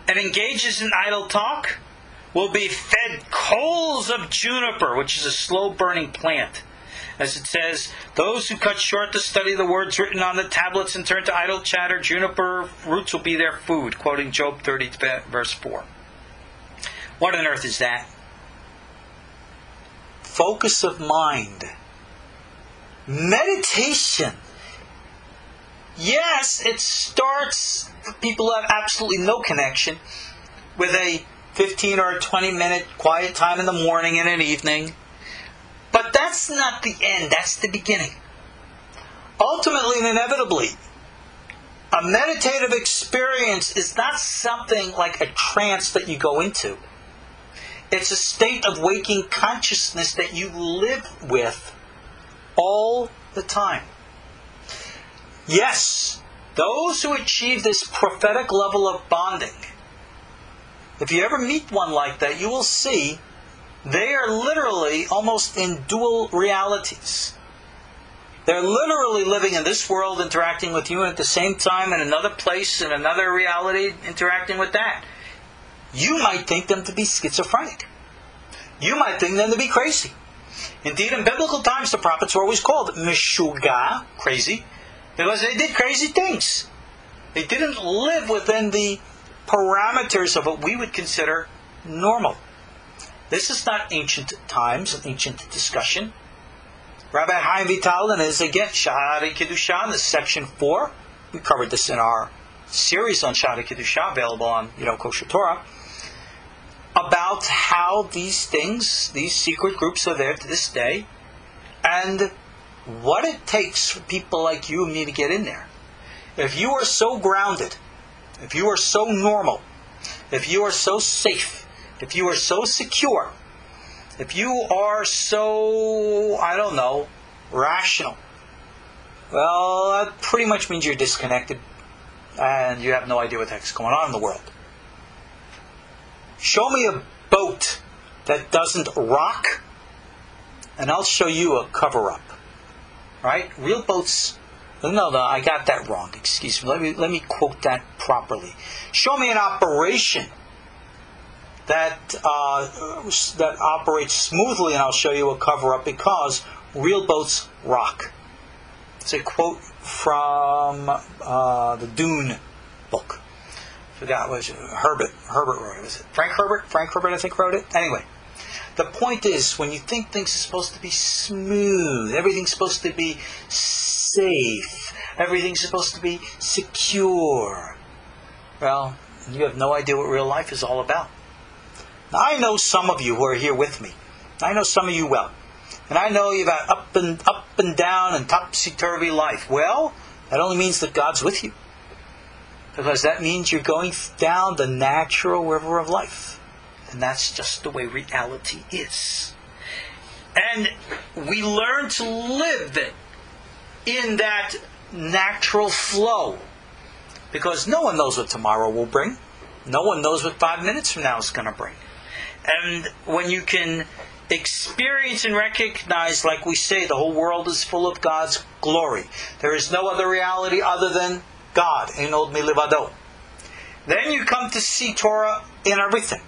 and engages in idle talk will be fed coals of juniper, which is a slow-burning plant. As it says, those who cut short the study of the words written on the tablets and turn to idle chatter, juniper roots will be their food, quoting Job 30, verse 4. What on earth is that? Focus of mind. Meditation. Yes, it starts for people who have absolutely no connection with a 15 or a 20-minute quiet time in the morning and an evening. But that's not the end, that's the beginning. Ultimately and inevitably, a meditative experience is not something like a trance that you go into. It's a state of waking consciousness that you live with all the time. Yes, those who achieve this prophetic level of bonding, if you ever meet one like that, you will see they are literally almost in dual realities. They're literally living in this world, interacting with you, and at the same time in another place, in another reality, interacting with that. You might think them to be schizophrenic. You might think them to be crazy. Indeed, in biblical times, the prophets were always called Meshuga, crazy, because they did crazy things. They didn't live within the parameters of what we would consider normal. This is not ancient times, an ancient discussion. Rabbi Chaim Vital in his, again, Shahari Kiddushan, this section 4, we covered this in our series on Shada Kedusha, available on Kosher Torah, about how these things, these secret groups are there to this day, and what it takes for people like you and me to get in there. If you are so grounded, if you are so normal, if you are so safe, if you are so secure, if you are so, rational, well, that pretty much means you're disconnected and you have no idea what the heck's going on in the world. Show me a boat that doesn't rock, and I'll show you a cover-up. Right? Real boats... No, I got that wrong. Excuse me. Let me quote that properly. Show me an operation that operates smoothly, and I'll show you a cover-up, because real boats rock. It's a quote from the Dune book. I forgot, was it Herbert wrote it. Was it Frank Herbert? Frank Herbert, I think, wrote it. Anyway, the point is, when you think things are supposed to be smooth, everything's supposed to be safe, everything's supposed to be secure, well, you have no idea what real life is all about. Now, I know some of you who are here with me. I know some of you well. And I know you've got up and down and topsy-turvy life. Well, that only means that God's with you. Because that means you're going down the natural river of life. And that's just the way reality is. And we learn to live in that natural flow. Because no one knows what tomorrow will bring. No one knows what 5 minutes from now is going to bring. And when you can experience and recognize, like we say, the whole world is full of God's glory. There is no other reality other than God. Ein od milivado. Then you come to see Torah in everything.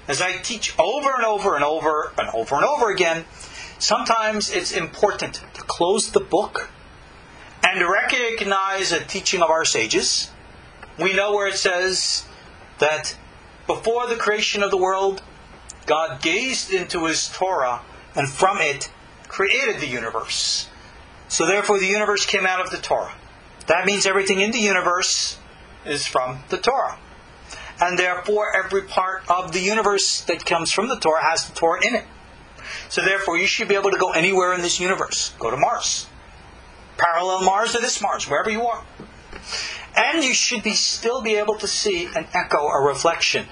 As I teach over and over and over and over and over again, sometimes it's important to close the book and recognize a teaching of our sages. We know where it says that before the creation of the world, God gazed into His Torah and from it created the universe. So therefore the universe came out of the Torah. That means everything in the universe is from the Torah. And therefore every part of the universe that comes from the Torah has the Torah in it. So therefore you should be able to go anywhere in this universe. Go to Mars. Parallel Mars to this Mars, wherever you are. And you should still be able to see an echo, a reflection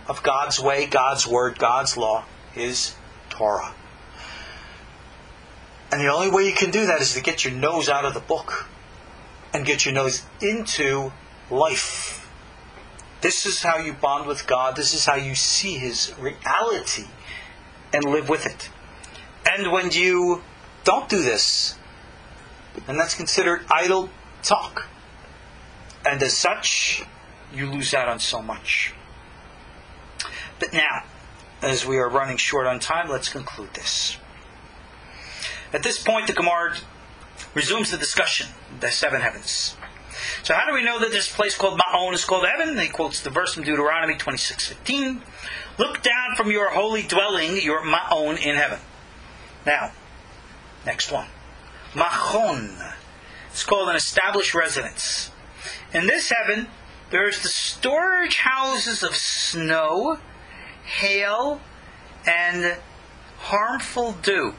of God's way, God's word, God's law, His Torah. And the only way you can do that is to get your nose out of the book and get your nose into life. This is how you bond with God. This is how you see His reality and live with it. And when you don't do this, then that's considered idle talk. And as such, you lose out on so much. But now, as we are running short on time, let's conclude this. At this point, the Gemara resumes the discussion of the seven heavens. So how do we know that this place called Ma'on is called heaven? He quotes the verse from Deuteronomy 26:15. Look down from your holy dwelling, your Ma'on in heaven. Now, next one. Machon. It's called an established residence. In this heaven, there's the storage houses of snow, hail, and harmful dew.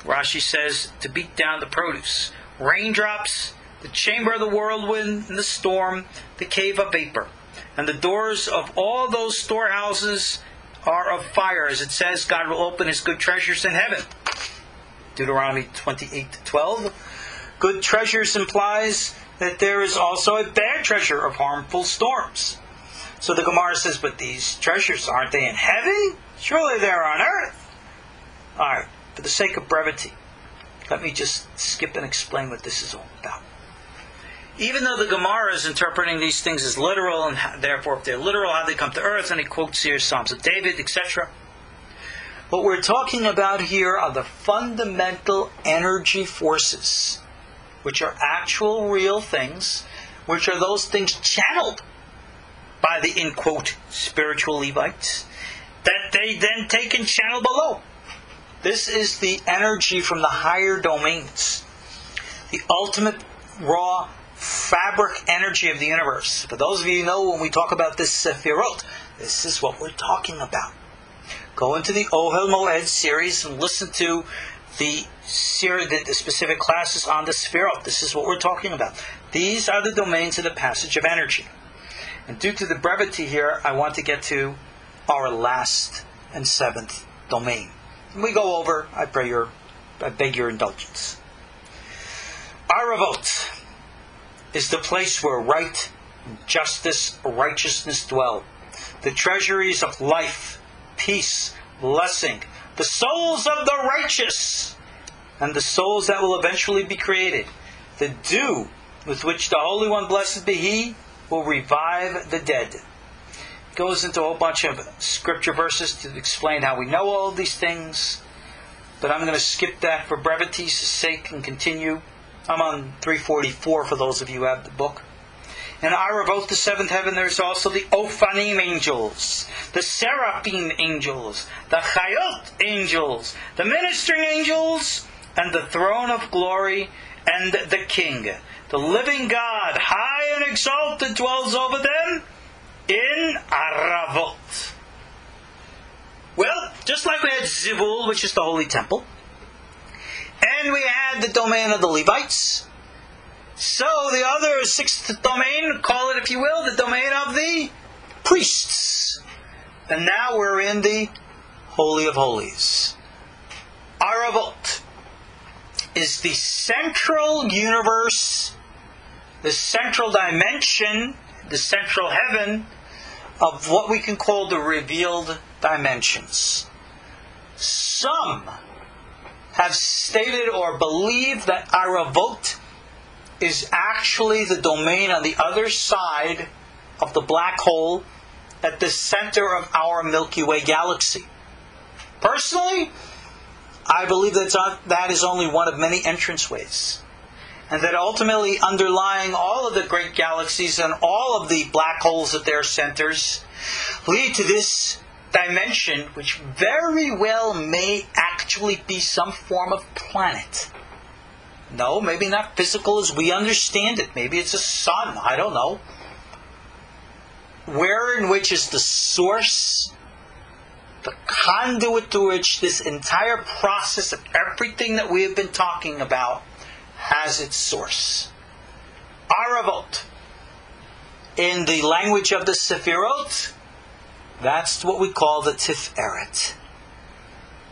Rashi says to beat down the produce. Raindrops, the chamber of the whirlwind and the storm, the cave of vapor. And the doors of all those storehouses are of fire. As it says, God will open His good treasures in heaven. Deuteronomy 28:12. Good treasures implies that there is also a bad treasure of harmful storms. So the Gemara says, but these treasures, aren't they in heaven? Surely they're on earth. Alright, for the sake of brevity, let me just skip and explain what this is all about. Even though the Gemara is interpreting these things as literal, and therefore if they're literal, how they come to earth, and he quotes here Psalms of David, etc. What we're talking about here are the fundamental energy forces, which are actual real things, which are those things channeled by the, in quote, spiritual Levites, that they then take and channel below. This is the energy from the higher domains. The ultimate raw fabric energy of the universe. For those of you who know, when we talk about this Sefirot, this is what we're talking about. Go into the Ohel Moed series and listen to the specific classes on the Sefirot. This is what we're talking about. These are the domains of the passage of energy. And due to the brevity here, I want to get to our last and seventh domain. And we go over, I beg your indulgence. Aravot is the place where right, justice, righteousness dwell. The treasuries of life, peace, blessing, the souls of the righteous, and the souls that will eventually be created. The dew with which the Holy One, blessed be He, will revive the dead. It goes into a whole bunch of scripture verses to explain how we know all of these things, but I'm going to skip that for brevity's sake and continue. I'm on 344 for those of you who have the book. In Aravot, the seventh heaven, there's also the Ophanim angels, the Seraphim angels, the Chayot angels, the ministering angels, and the throne of glory, and the King. The living God, high and exalted, dwells over them in Aravot. Well, just like we had Zivul, which is the Holy Temple, and we had the domain of the Levites, so the other sixth domain, call it if you will, the domain of the priests. And now we're in the Holy of Holies. Aravot is the central universe, the central dimension, the central heaven of what we can call the revealed dimensions. Some have stated or believe that Aravot is actually the domain on the other side of the black hole at the center of our Milky Way galaxy. Personally, I believe that is only one of many entranceways. And that ultimately underlying all of the great galaxies and all of the black holes at their centers lead to this dimension, which very well may actually be some form of planet. No, maybe not physical as we understand it. Maybe it's a sun. I don't know. Where in which is the source, the conduit to which this entire process of everything that we have been talking about has its source. Aravot. In the language of the Sefirot, that's what we call the Tiferet.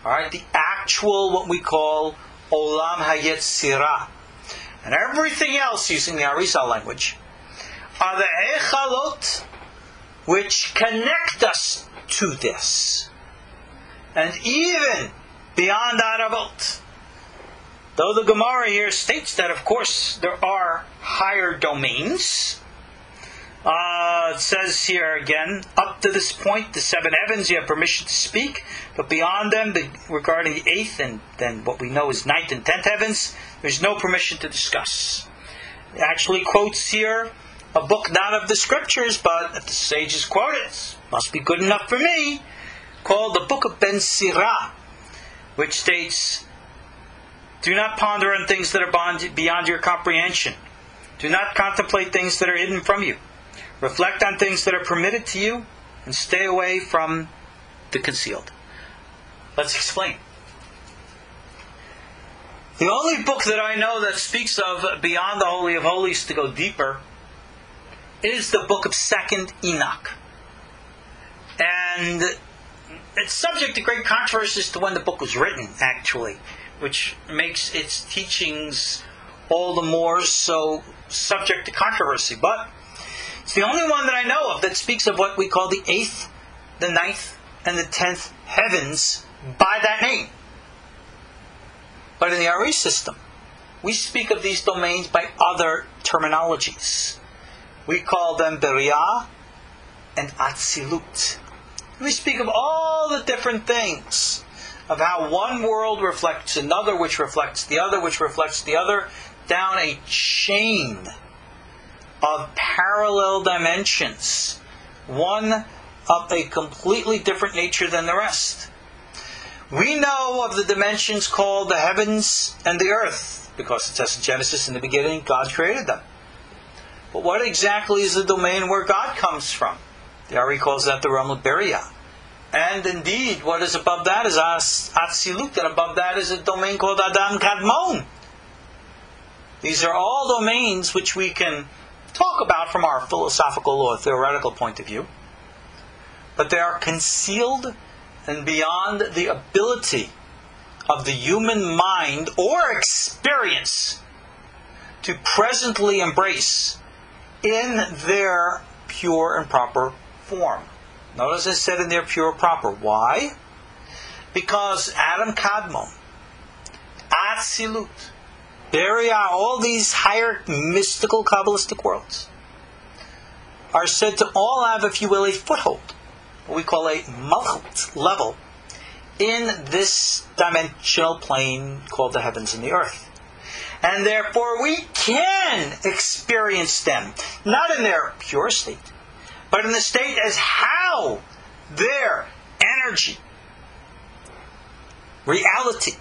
Alright, the actual, what we call Olam HaYetzirah. And everything else, using the Arizal language, are the Echalot, which connect us to this. And even beyond Aravot, though the Gemara here states that, of course, there are higher domains. It says here again, up to this point, the seven heavens, you have permission to speak, but beyond them, regarding the eighth and then what we know is ninth and 10th heavens, there's no permission to discuss. It actually quotes here a book not of the scriptures, but if the sages quote it, must be good enough for me, called the Book of Ben Sirah, which states, do not ponder on things that are beyond your comprehension. Do not contemplate things that are hidden from you. Reflect on things that are permitted to you, and stay away from the concealed. Let's explain. The only book that I know that speaks of beyond the Holy of Holies to go deeper is the book of 2nd Enoch. And it's subject to great controversy as to when the book was written, actually, which makes its teachings all the more so subject to controversy. But it's the only one that I know of that speaks of what we call the 8th, the 9th, and the 10th heavens by that name. But in the Ari system, we speak of these domains by other terminologies. We call them Beriah and Atzilut. We speak of all the different things, of how one world reflects another, which reflects the other, which reflects the other, down a chain of parallel dimensions, one of a completely different nature than the rest. We know of the dimensions called the heavens and the earth, because it says in Genesis, in the beginning, God created them. But what exactly is the domain where God comes from? The Ari calls that the realm of Beria. And indeed, what is above that is Atzilut, and above that is a domain called Adam Kadmon. These are all domains which we can talk about from our philosophical or theoretical point of view. But they are concealed and beyond the ability of the human mind or experience to presently embrace in their pure and proper form. Notice I said in their pure and proper. Why? Because Adam Kadmon, Atzilut, Beria, all these higher mystical Kabbalistic worlds are said to all have, if you will, a foothold, what we call a malchut level, in this dimensional plane called the heavens and the earth. And therefore we can experience them, not in their pure state, but in the state as how their energy, reality,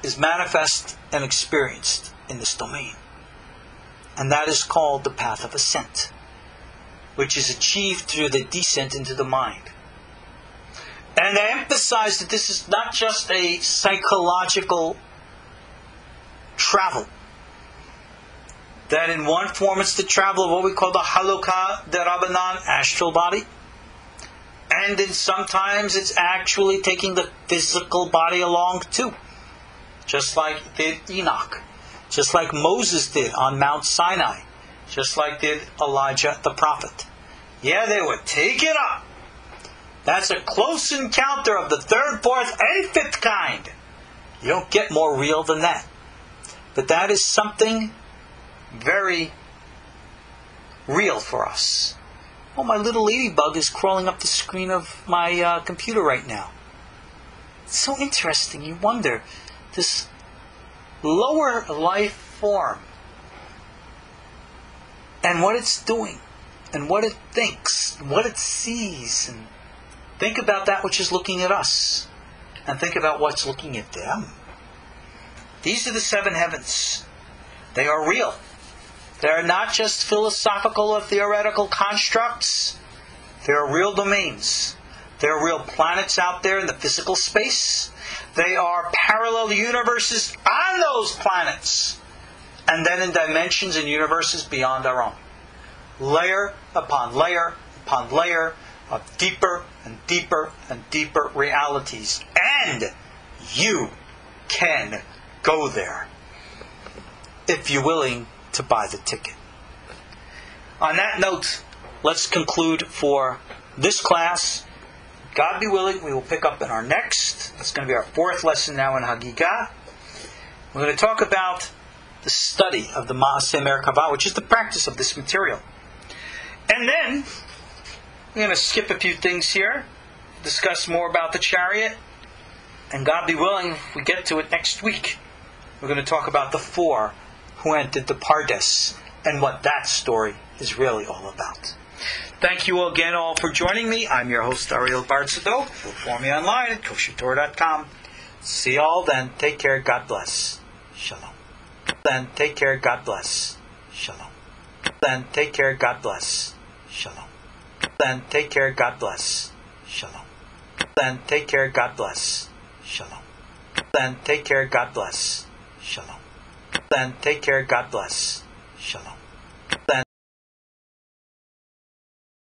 is manifest and experienced in this domain. And that is called the path of ascent, which is achieved through the descent into the mind. And I emphasize that this is not just a psychological travel. That in one form it's the travel of what we call the Halukah Derabanan, astral body. And in sometimes it's actually taking the physical body along too. Just like did Enoch. Just like Moses did on Mount Sinai. Just like did Elijah the prophet. Yeah, they would take it up. That's a close encounter of the third, fourth, and fifth kind. You don't get more real than that. But that is something very real for us. Oh, my little ladybug is crawling up the screen of my computer right now. It's so interesting. You wonder, this lower life form and what it's doing and what it thinks and what it sees, and think about that which is looking at us and think about what's looking at them. These are the seven heavens. They are real. They are not just philosophical or theoretical constructs. They are real domains. They are real planets out there in the physical space. They are parallel universes on those planets. And then in dimensions and universes beyond our own. Layer upon layer upon layer of deeper and deeper and deeper realities. And you can go there if you're willing to buy the ticket. On that note, let's conclude for this class. God be willing, we will pick up in our next. It's going to be our fourth lesson now in Hagigah. We're going to talk about the study of the Ma'aseh Merkavah, which is the practice of this material. And then we're going to skip a few things here, discuss more about the chariot, and God be willing, if we get to it next week, we're going to talk about the four who entered the Pardes and what that story is really all about. Thank you again all for joining me. I'm your host, Ariel Tzadok. You'll find me online at KosherTorah.com. See you all then. Take care. God bless. Shalom. Then take care. God bless. Shalom. Then take care. God bless. Shalom. Then take care. God bless. Shalom. Then take care. God bless. Shalom. Then take care. God bless. Shalom. Then take care. God bless. Shalom.